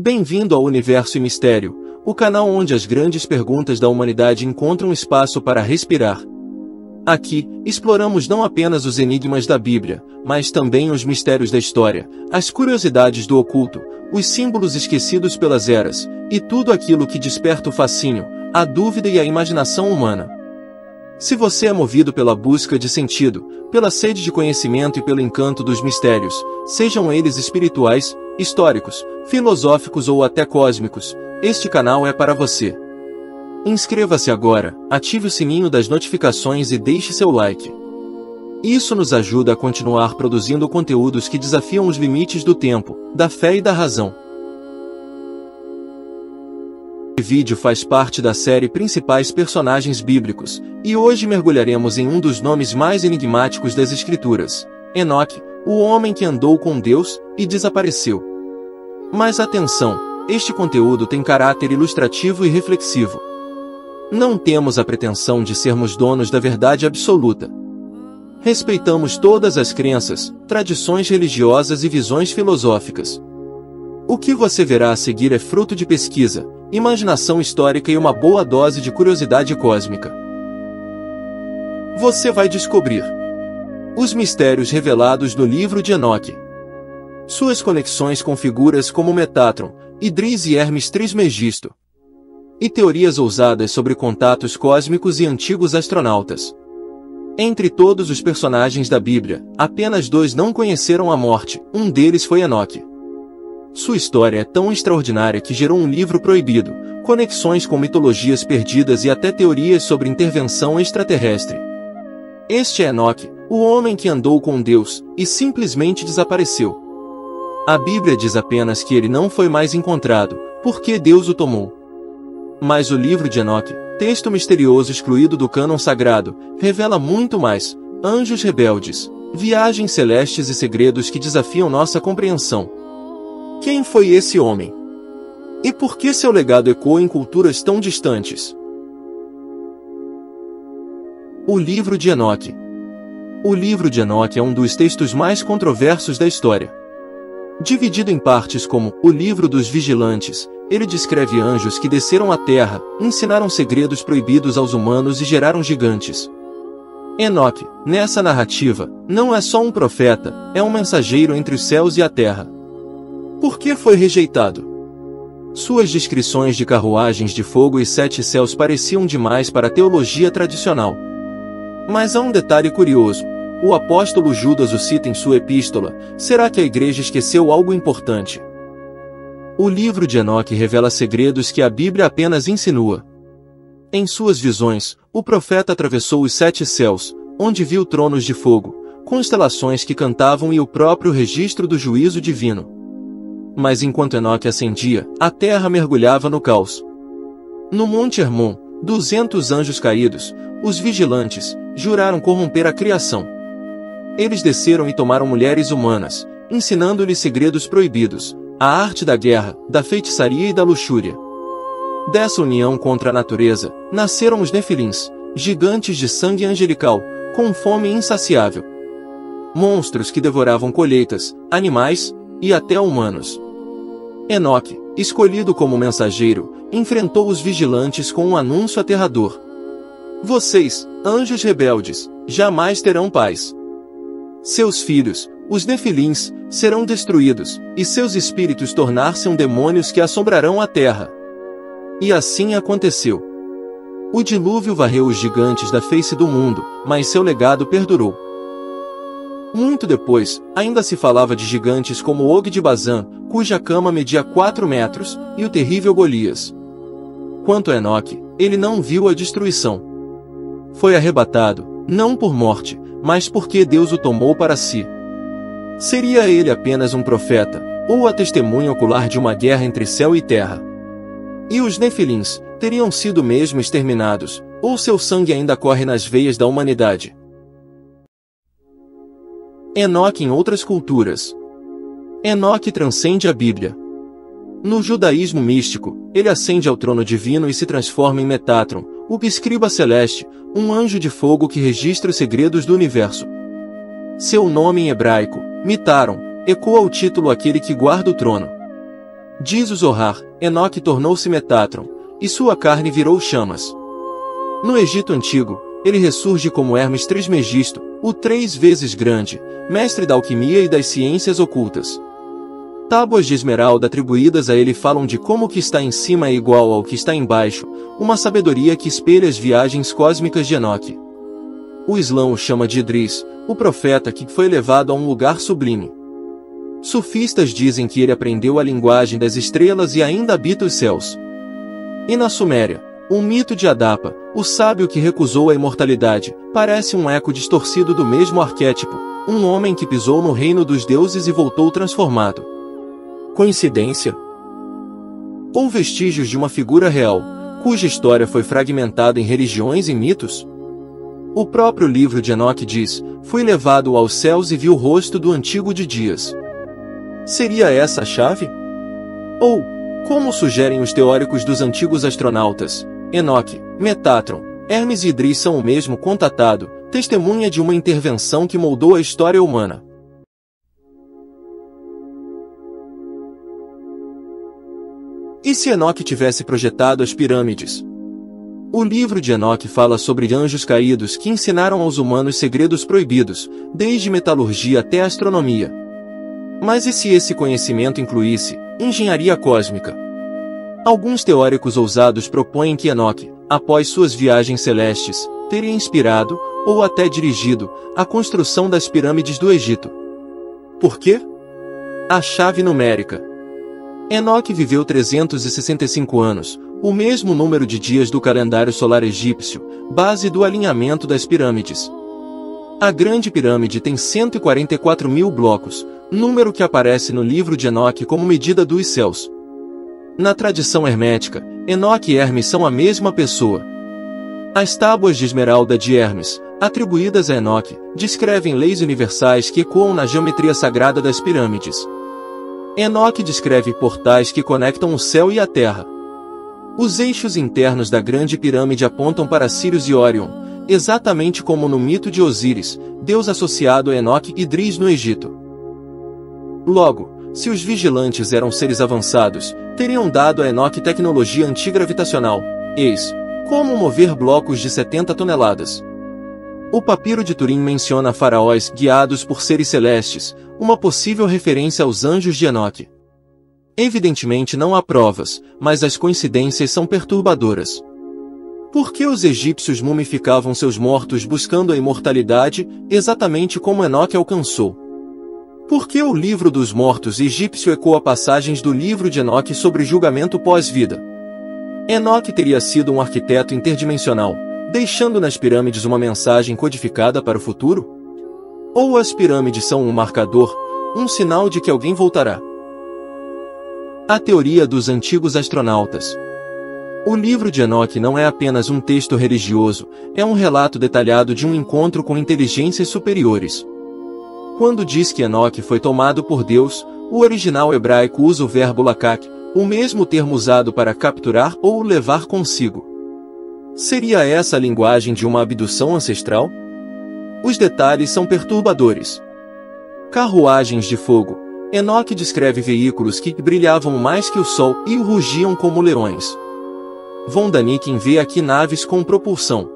Bem-vindo ao Universo e Mistério, o canal onde as grandes perguntas da humanidade encontram espaço para respirar. Aqui, exploramos não apenas os enigmas da Bíblia, mas também os mistérios da história, as curiosidades do oculto, os símbolos esquecidos pelas eras, e tudo aquilo que desperta o fascínio, a dúvida e a imaginação humana. Se você é movido pela busca de sentido, pela sede de conhecimento e pelo encanto dos mistérios, sejam eles espirituais, históricos, filosóficos ou até cósmicos, este canal é para você. Inscreva-se agora, ative o sininho das notificações e deixe seu like. Isso nos ajuda a continuar produzindo conteúdos que desafiam os limites do tempo, da fé e da razão. Este vídeo faz parte da série Principais Personagens Bíblicos, e hoje mergulharemos em um dos nomes mais enigmáticos das Escrituras, Enoque, o homem que andou com Deus e desapareceu. Mas atenção, este conteúdo tem caráter ilustrativo e reflexivo. Não temos a pretensão de sermos donos da verdade absoluta. Respeitamos todas as crenças, tradições religiosas e visões filosóficas. O que você verá a seguir é fruto de pesquisa, imaginação histórica e uma boa dose de curiosidade cósmica. Você vai descobrir os mistérios revelados no livro de Enoque, suas conexões com figuras como Metatron, Idris e Hermes Trismegisto, e teorias ousadas sobre contatos cósmicos e antigos astronautas. Entre todos os personagens da Bíblia, apenas 2 não conheceram a morte, um deles foi Enoque. Sua história é tão extraordinária que gerou um livro proibido, conexões com mitologias perdidas e até teorias sobre intervenção extraterrestre. Este é Enoque, o homem que andou com Deus, e simplesmente desapareceu. A Bíblia diz apenas que ele não foi mais encontrado, porque Deus o tomou. Mas o livro de Enoque, texto misterioso excluído do cânon sagrado, revela muito mais: anjos rebeldes, viagens celestes e segredos que desafiam nossa compreensão. Quem foi esse homem? E por que seu legado ecoa em culturas tão distantes? O livro de Enoque. O livro de Enoque é um dos textos mais controversos da história. Dividido em partes como o livro dos vigilantes, ele descreve anjos que desceram à terra, ensinaram segredos proibidos aos humanos e geraram gigantes. Enoque, nessa narrativa, não é só um profeta, é um mensageiro entre os céus e a terra. Por que foi rejeitado? Suas descrições de carruagens de fogo e 7 céus pareciam demais para a teologia tradicional. Mas há um detalhe curioso. O apóstolo Judas o cita em sua epístola. Será que a igreja esqueceu algo importante? O livro de Enoque revela segredos que a Bíblia apenas insinua. Em suas visões, o profeta atravessou os 7 céus, onde viu tronos de fogo, constelações que cantavam e o próprio registro do juízo divino. Mas enquanto Enoque ascendia, a terra mergulhava no caos. No Monte Hermon, 200 anjos caídos, os vigilantes, juraram corromper a criação. Eles desceram e tomaram mulheres humanas, ensinando-lhes segredos proibidos, a arte da guerra, da feitiçaria e da luxúria. Dessa união contra a natureza, nasceram os Nefilins, gigantes de sangue angelical, com fome insaciável. Monstros que devoravam colheitas, animais e até humanos. Enoque, escolhido como mensageiro, enfrentou os vigilantes com um anúncio aterrador. Vocês, anjos rebeldes, jamais terão paz. Seus filhos, os Nefilins, serão destruídos, e seus espíritos tornar-se-ão demônios que assombrarão a terra. E assim aconteceu. O dilúvio varreu os gigantes da face do mundo, mas seu legado perdurou. Muito depois, ainda se falava de gigantes como Og de Bazã, cuja cama media 4 metros, e o terrível Golias. Quanto a Enoque, ele não viu a destruição. Foi arrebatado, não por morte, mas porque Deus o tomou para si. Seria ele apenas um profeta, ou a testemunha ocular de uma guerra entre céu e terra? E os Nefilins teriam sido mesmo exterminados, ou seu sangue ainda corre nas veias da humanidade? Enoque em outras culturas. Enoque transcende a Bíblia. No judaísmo místico, ele ascende ao trono divino e se transforma em Metatron, o escriba celeste, um anjo de fogo que registra os segredos do universo. Seu nome em hebraico, Mitaron, ecoa o título aquele que guarda o trono. Diz o Zohar, Enoque tornou-se Metatron, e sua carne virou chamas. No Egito Antigo, ele ressurge como Hermes Trismegisto, o 3 vezes grande, mestre da alquimia e das ciências ocultas. Tábuas de esmeralda atribuídas a ele falam de como o que está em cima é igual ao que está embaixo, uma sabedoria que espelha as viagens cósmicas de Enoque. O Islã o chama de Idris, o profeta que foi elevado a um lugar sublime. Sufistas dizem que ele aprendeu a linguagem das estrelas e ainda habita os céus. E na Suméria, um mito de Adapa, o sábio que recusou a imortalidade, parece um eco distorcido do mesmo arquétipo, um homem que pisou no reino dos deuses e voltou transformado. Coincidência? Ou vestígios de uma figura real, cuja história foi fragmentada em religiões e mitos? O próprio livro de Enoque diz, fui levado aos céus e vi o rosto do antigo de dias. Seria essa a chave? Ou, como sugerem os teóricos dos antigos astronautas, Enoque, Metatron, Hermes e Idris são o mesmo contatado, testemunha de uma intervenção que moldou a história humana. E se Enoque tivesse projetado as pirâmides? O livro de Enoque fala sobre anjos caídos que ensinaram aos humanos segredos proibidos, desde metalurgia até astronomia. Mas e se esse conhecimento incluísse engenharia cósmica? Alguns teóricos ousados propõem que Enoque, após suas viagens celestes, teria inspirado, ou até dirigido, a construção das pirâmides do Egito. Por quê? A chave numérica. Enoque viveu 365 anos, o mesmo número de dias do calendário solar egípcio, base do alinhamento das pirâmides. A Grande Pirâmide tem 144.000 blocos, número que aparece no livro de Enoque como medida dos céus. Na tradição hermética, Enoque e Hermes são a mesma pessoa. As tábuas de esmeralda de Hermes, atribuídas a Enoque, descrevem leis universais que ecoam na geometria sagrada das pirâmides. Enoque descreve portais que conectam o céu e a terra. Os eixos internos da Grande Pirâmide apontam para Sírius e Órion, exatamente como no mito de Osíris, deus associado a Enoque e Idris no Egito. Logo, se os vigilantes eram seres avançados, teriam dado a Enoque tecnologia antigravitacional, eis, como mover blocos de 70 toneladas. O papiro de Turim menciona faraós guiados por seres celestes, uma possível referência aos anjos de Enoque. Evidentemente não há provas, mas as coincidências são perturbadoras. Por que os egípcios mumificavam seus mortos buscando a imortalidade, exatamente como Enoque alcançou? Por que o livro dos mortos egípcio ecoa passagens do livro de Enoque sobre julgamento pós-vida? Enoque teria sido um arquiteto interdimensional, deixando nas pirâmides uma mensagem codificada para o futuro? Ou as pirâmides são um marcador, um sinal de que alguém voltará? A teoria dos antigos astronautas. O livro de Enoque não é apenas um texto religioso, é um relato detalhado de um encontro com inteligências superiores. Quando diz que Enoque foi tomado por Deus, o original hebraico usa o verbo lakak, o mesmo termo usado para capturar ou levar consigo. Seria essa a linguagem de uma abdução ancestral? Os detalhes são perturbadores. Carruagens de fogo. Enoque descreve veículos que brilhavam mais que o sol e rugiam como leões. Von Daniken vê aqui naves com propulsão.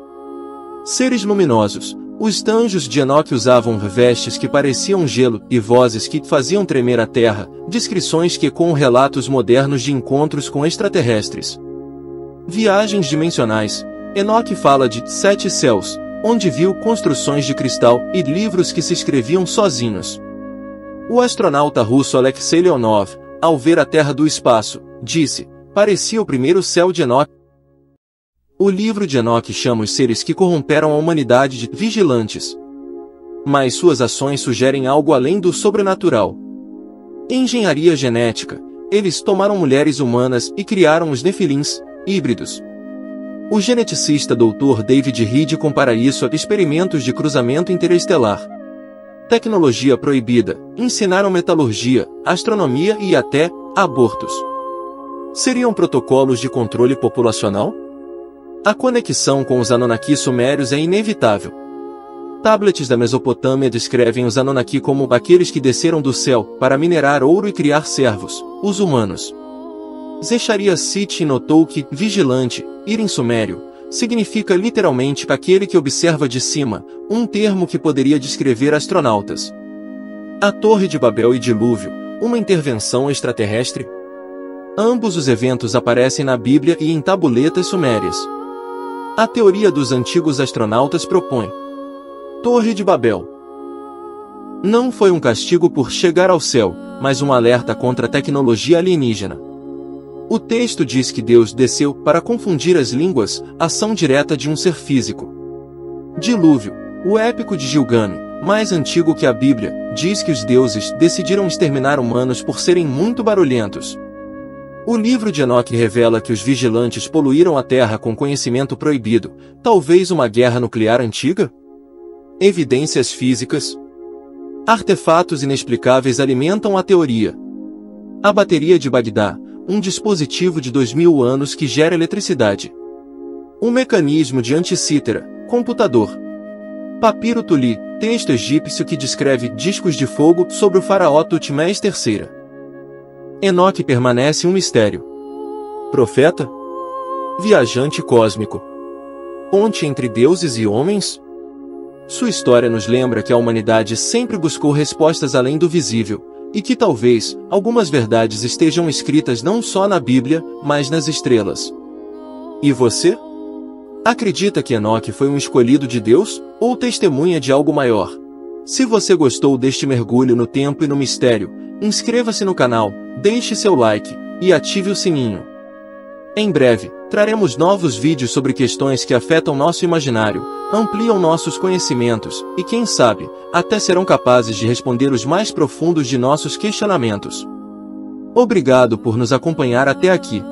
Seres luminosos. Os anjos de Enoque usavam vestes que pareciam gelo e vozes que faziam tremer a terra, descrições que ecoam relatos modernos de encontros com extraterrestres. Viagens dimensionais. Enoque fala de 7 céus, onde viu construções de cristal e livros que se escreviam sozinhos. O astronauta russo Alexei Leonov, ao ver a Terra do espaço, disse, parecia o primeiro céu de Enoque. O livro de Enoque chama os seres que corromperam a humanidade de vigilantes. Mas suas ações sugerem algo além do sobrenatural. Engenharia genética. Eles tomaram mulheres humanas e criaram os nefilins, híbridos. O geneticista Dr. David Reed compara isso a experimentos de cruzamento interestelar. Tecnologia proibida, ensinaram metalurgia, astronomia e até abortos. Seriam protocolos de controle populacional? A conexão com os Anunnaki sumérios é inevitável. Tablets da Mesopotâmia descrevem os Anunnaki como aqueles que desceram do céu para minerar ouro e criar servos, os humanos. Zecharia Sitchin notou que vigilante, ir em sumério, significa literalmente aquele que observa de cima, um termo que poderia descrever astronautas. A Torre de Babel e dilúvio, uma intervenção extraterrestre? Ambos os eventos aparecem na Bíblia e em tabuletas sumérias. A teoria dos antigos astronautas propõe: Torre de Babel não foi um castigo por chegar ao céu, mas um alerta contra a tecnologia alienígena. O texto diz que Deus desceu para confundir as línguas, ação direta de um ser físico. Dilúvio, o épico de Gilgamesh, mais antigo que a Bíblia, diz que os deuses decidiram exterminar humanos por serem muito barulhentos. O livro de Enoque revela que os vigilantes poluíram a Terra com conhecimento proibido, talvez uma guerra nuclear antiga? Evidências físicas? Artefatos inexplicáveis alimentam a teoria. A bateria de Bagdá, um dispositivo de 2000 anos que gera eletricidade. Um mecanismo de anticítera, computador. Papiro Tuli, texto egípcio que descreve discos de fogo sobre o faraó Tutmés III. Enoque permanece um mistério. Profeta? Viajante cósmico? Ponte entre deuses e homens? Sua história nos lembra que a humanidade sempre buscou respostas além do visível, e que talvez algumas verdades estejam escritas não só na Bíblia, mas nas estrelas. E você? Acredita que Enoque foi um escolhido de Deus, ou testemunha de algo maior? Se você gostou deste mergulho no tempo e no mistério, inscreva-se no canal, deixe seu like, e ative o sininho. Em breve, traremos novos vídeos sobre questões que afetam nosso imaginário, ampliam nossos conhecimentos, e quem sabe, até serão capazes de responder os mais profundos de nossos questionamentos. Obrigado por nos acompanhar até aqui.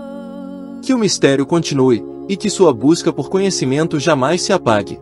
Que o mistério continue, e que sua busca por conhecimento jamais se apague.